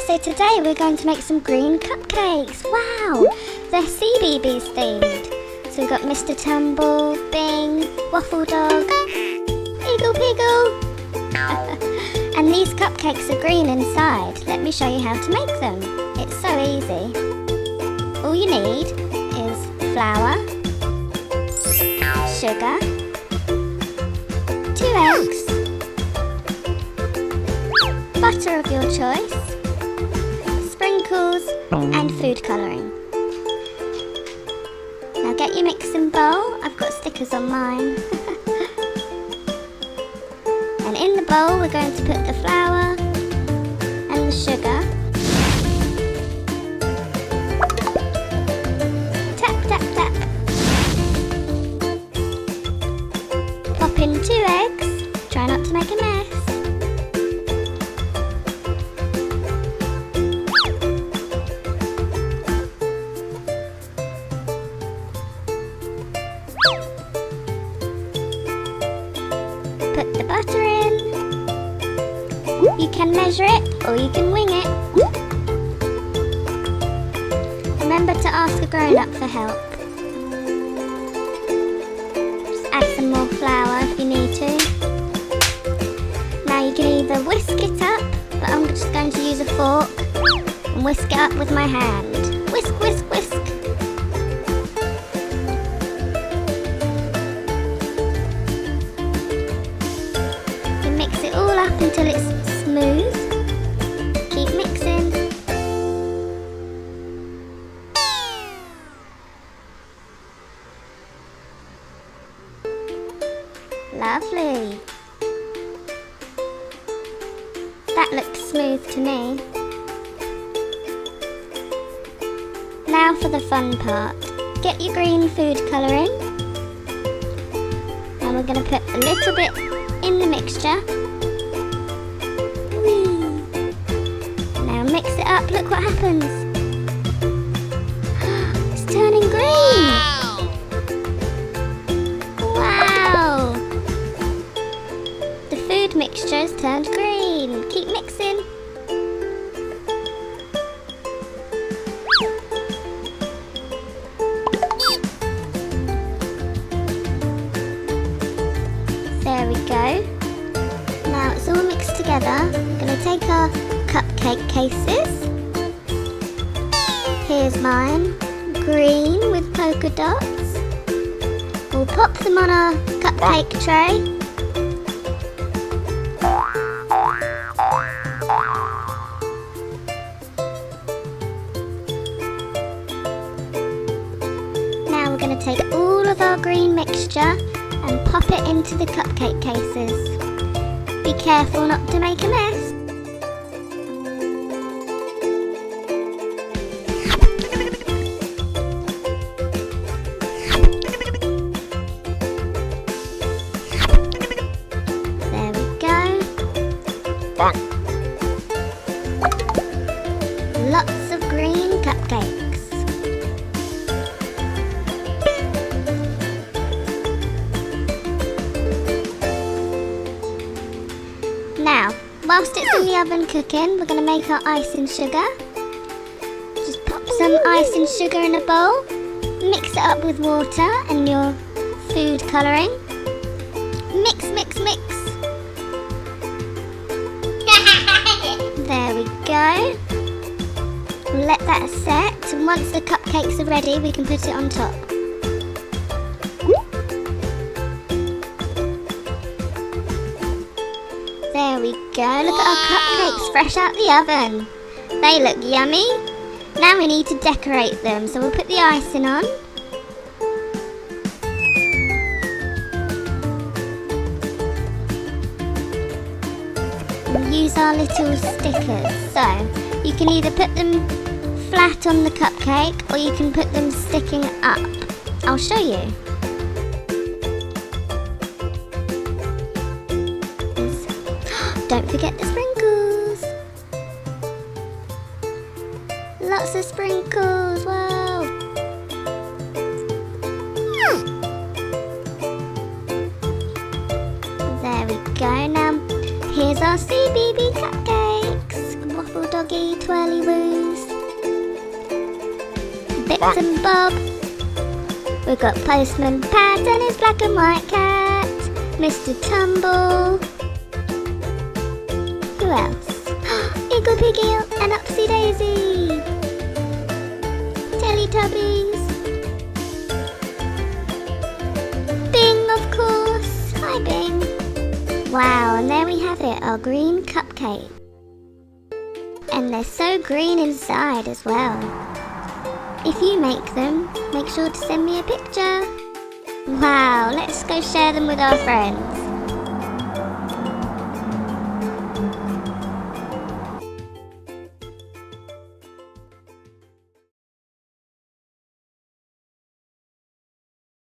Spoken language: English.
so today we're going to make some green cupcakes. Wow, they're Cbeebies themed. So we've got Mr. Tumble, Bing, Waffle Dog, Eagle Piggle. And these cupcakes are green inside. Let me show you how to make them. It's so easy. All you need is flour, sugar, 2 eggs, butter of your choice, sprinkles and food colouring. Now get your mixing bowl. I've got stickers on mine. And in the bowl we're going to put the flour and the sugar. Tap, tap, tap. Pop in 2 eggs. Try not to make a mess. Put the butter in. You can measure it or you can wing it. Remember to ask a grown-up for help. Just add some more flour if you need to. Now you can either whisk it up, but I'm just going to use a fork and whisk it up with my hand. Whisk, whisk, whisk. Mix it all up until it's smooth. Keep mixing. Lovely. That looks smooth to me. Now for the fun part. Get your green food colouring. And we're going to put a little bit in the mixture. Whee. Now mix it up, look what happens. It's turning green. Wow. The food mixture has turned green. Keep mixing. There we go. Now it's all mixed together. I'm going to take our cupcake cases. Here's mine, green with polka dots. We'll pop them on our cupcake tray. Now we're going to take all of our green mixture and pop it into the cupcake cases. Be careful not to make a mess. There we go. Lots of green cupcakes. Now, whilst it's in the oven cooking, we're going to make our icing sugar. Just pop some icing sugar in a bowl, mix it up with water and your food colouring. Mix, mix, mix. There we go. Let that set, and once the cupcakes are ready, we can put it on top. There we go, look at our cupcakes fresh out the oven. They look yummy. Now we need to decorate them, so we'll put the icing on. We'll use our little stickers. So, you can either put them flat on the cupcake or you can put them sticking up. I'll show you. Don't forget the sprinkles. Lots of sprinkles, wow. There we go. Now, here's our Cbeebies cupcakes. Waffle Doggy Twirly Woos. Bits and Bob. We've got Postman Pat and his black and white cat. Mr. Tumble. Who else? Eagle Piggy and Upsy Daisy. Teletubbies. Bing, of course. Hi, Bing. Wow, and there we have it, our green cupcake. And they're so green inside as well. If you make them, make sure to send me a picture. Wow, let's go share them with our friends.